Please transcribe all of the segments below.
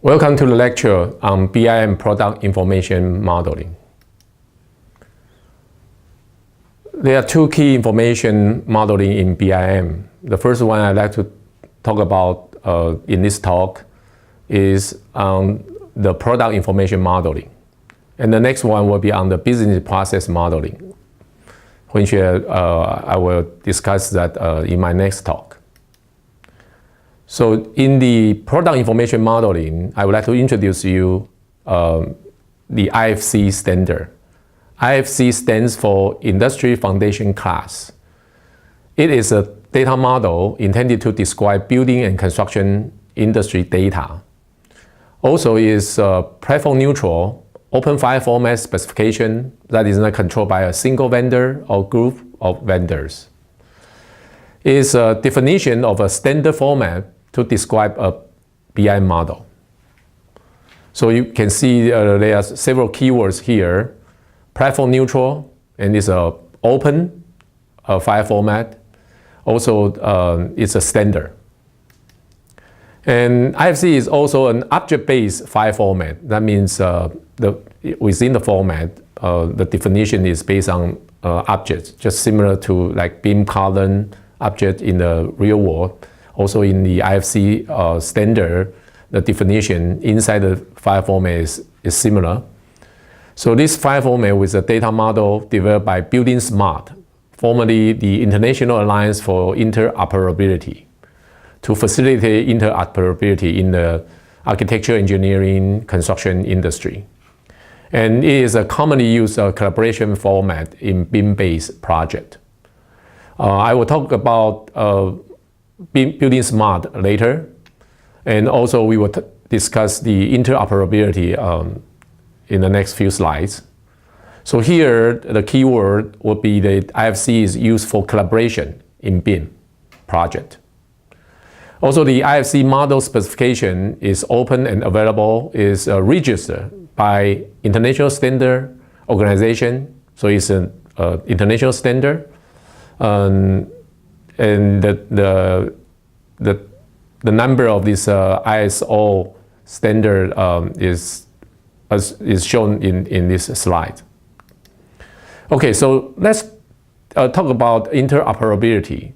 Welcome to the lecture on BIM Product Information Modeling. There are two key information modeling in BIM. The first one I'd like to talk about in this talk is on the product information modeling. And the next one will be on the business process modeling, which I will discuss that in my next talk. So in the product information modeling, I would like to introduce you the IFC standard. IFC stands for Industry Foundation Class. It is a data model intended to describe building and construction industry data. Also is platform neutral, open file format specification that is not controlled by a single vendor or group of vendors. It is a definition of a standard format to describe a BIM model. So you can see there are several keywords here. Platform neutral, and it's an open file format. Also, it's a standard. And IFC is also an object-based file format. That means within the format, the definition is based on objects, just similar to like BIM column object in the real world. Also in the IFC standard, the definition inside the file format is similar. So this file format with a data model developed by Building Smart, formerly the International Alliance for Interoperability, to facilitate interoperability in the architecture, engineering, construction industry. And it is a commonly used collaboration format in BIM-based project. I will talk about Building Smart later, and also we will discuss the interoperability in the next few slides. So here, the keyword would be that IFC is used for collaboration in BIM project. Also, the IFC model specification is open and available, is registered by International Standard Organization, so it's an international standard. And the number of this ISO standard is shown in this slide. Okay, so let's talk about interoperability.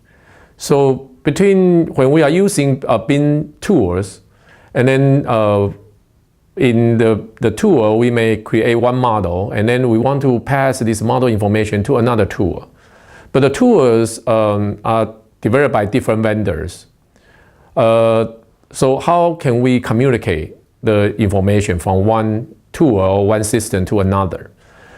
So when we are using BIM tools, and then in the tool we may create one model, and then we want to pass this model information to another tool. But the tools are developed by different vendors. So how can we communicate the information from one tool or one system to another?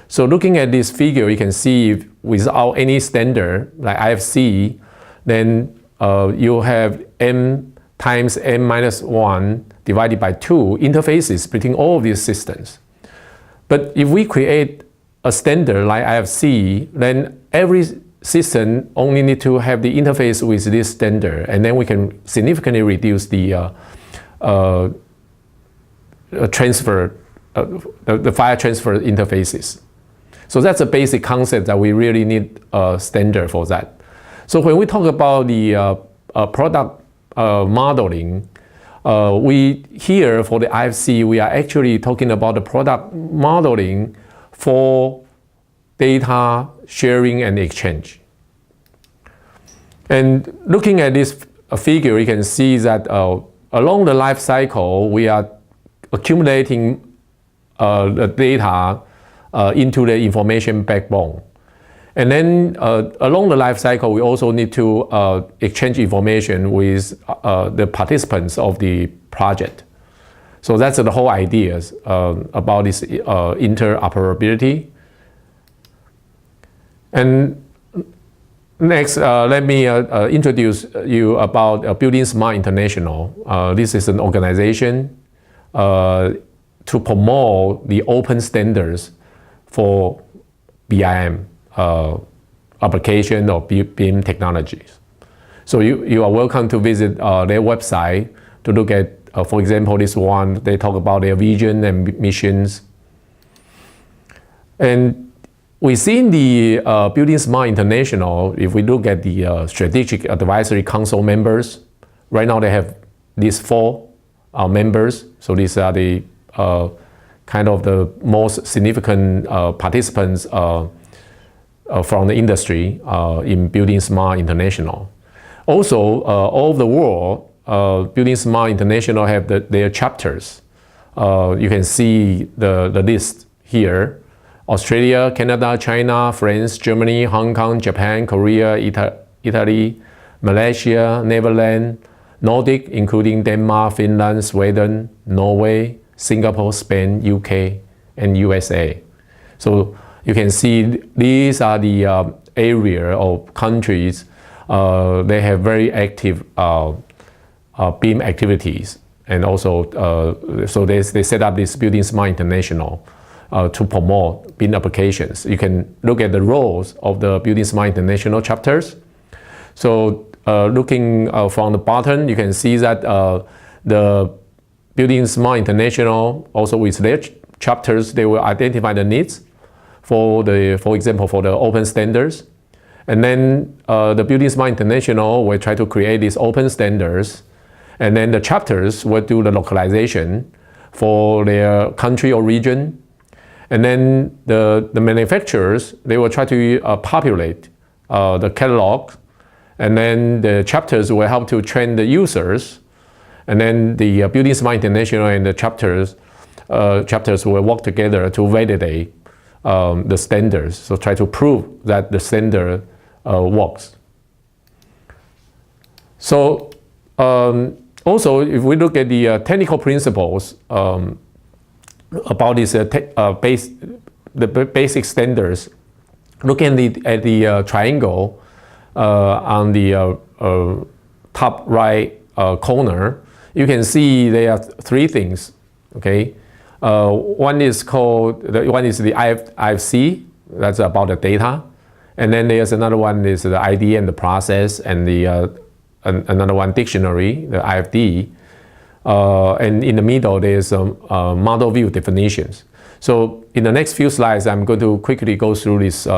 So looking at this figure, you can see without any standard like IFC, then you have m times m minus 1 divided by 2 interfaces between all of these systems. But if we create a standard like IFC, then every system only need to have the interface with this standard, and then we can significantly reduce the transfer, the file transfer interfaces. So that's a basic concept that we really need a standard for that. So when we talk about the product modeling, here for the IFC, we are actually talking about the product modeling for data sharing and exchange. And looking at this figure, you can see that along the life cycle, we are accumulating the data into the information backbone. And then along the life cycle, we also need to exchange information with the participants of the project. So that's the whole idea about this interoperability. And next, let me introduce you about Building Smart International. This is an organization to promote the open standards for BIM application of BIM technologies. So you are welcome to visit their website to look at, for example, this one. They talk about their vision and missions. And within the Building Smart International, if we look at the Strategic Advisory Council members, right now they have these 4 members. So these are the kind of the most significant participants from the industry in Building Smart International. Also, all over the world, Building Smart International have their chapters. You can see the list here. Australia, Canada, China, France, Germany, Hong Kong, Japan, Korea, Italy, Malaysia, Netherlands, Nordic, including Denmark, Finland, Sweden, Norway, Singapore, Spain, UK, and USA. So you can see these are the area of countries. They have very active BIM activities, and also so they set up this Building Smart International to promote BIM applications. You can look at the roles of the Building Smart International chapters. So looking from the bottom, you can see that the Building Smart International, also with their chapters, they will identify the needs for example, for the open standards. And then the Building Smart International will try to create these open standards. And then the chapters will do the localization for their country or region. And then the manufacturers, they will try to populate the catalog. And then the chapters will help to train the users. And then the Building Smart International and the chapters will work together to validate the standards. So try to prove that the standard works. So also, if we look at the technical principles about this the basic standards, looking at the triangle on the top right corner, you can see there are three things. Okay, one is the IFC, that's about the data, and then there's another one is the IDM, the process, and the another one dictionary, the IFD, and in the middle there's model view definitions. So in the next few slides, I'm going to quickly go through these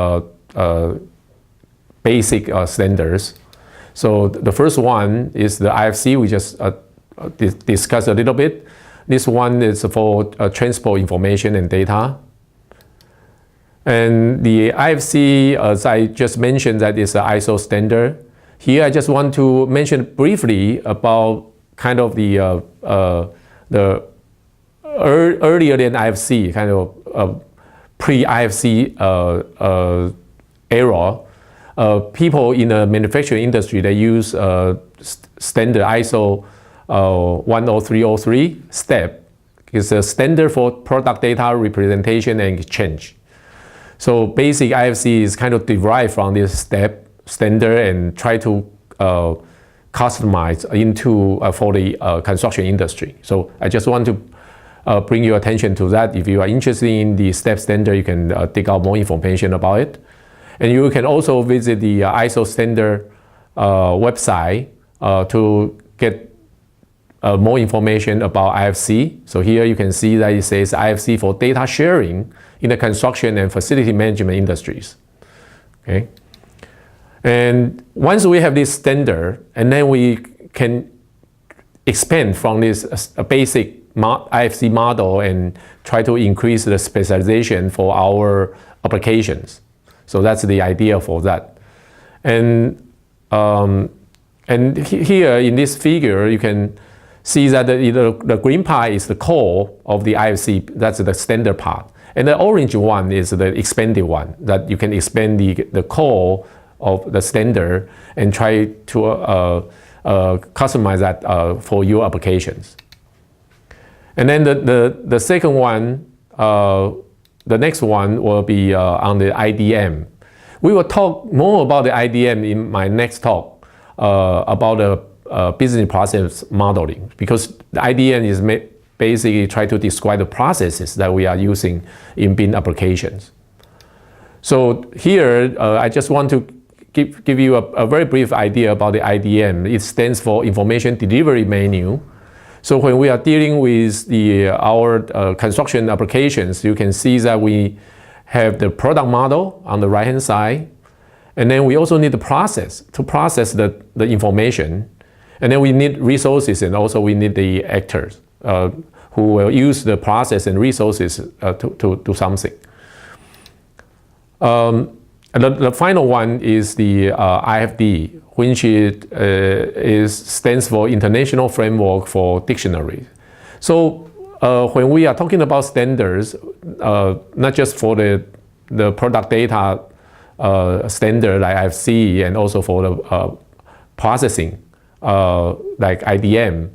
basic standards. So the first one is the IFC. We just discussed a little bit. This one is for transport information and data. And the IFC, as I just mentioned, that is an ISO standard. Here I just want to mention briefly about kind of the earlier than IFC, kind of pre-IFC era. People in the manufacturing industry, they use standard ISO 10303 STEP. It's a standard for product data representation and exchange. So basic IFC is kind of derived from this STEP standard and try to customize into for the construction industry. So I just want to bring your attention to that. If you are interested in the STEP standard, you can dig out more information about it. And you can also visit the ISO standard website to get more information about IFC. So here you can see that it says IFC for data sharing in the construction and facility management industries. Okay. And once we have this standard, and then we can expand from this basic IFC model and try to increase the specialization for our applications. So that's the idea for that. And here in this figure, you can see that the green part is the core of the IFC. That's the standard part. And the orange one is the expanded one, that you can expand the core of the standard and try to customize that for your applications. And then the second one, the next one will be on the IDM. We will talk more about the IDM in my next talk about the business process modeling, because the IDM is basically try to describe the processes that we are using in BIM applications. So here, I just want to give you a very brief idea about the IDM. It stands for Information Delivery Menu. So when we are dealing with our construction applications, you can see that we have the product model on the right-hand side, and then we also need the process to process the information. And then we need resources, and also we need the actors who will use the process and resources to do something. The final one is the IFD, which stands for International Framework for Dictionaries. So when we are talking about standards, not just for the product data standard like IFC, and also for the processing like IDM,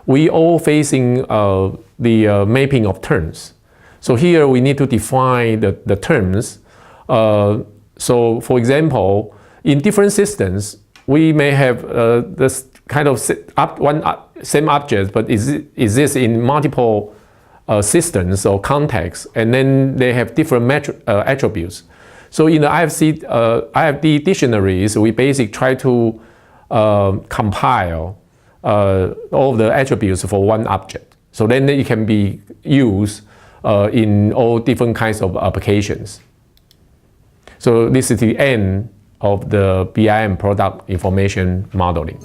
we all facing the mapping of terms. So here we need to define the terms. So for example, in different systems, we may have this kind of same object, but is this in multiple systems or contexts, and then they have different attributes. So in the IFD dictionaries, we basically try to compile all the attributes for one object. So then it can be used in all different kinds of applications. So this is the end of the BIM product information modeling.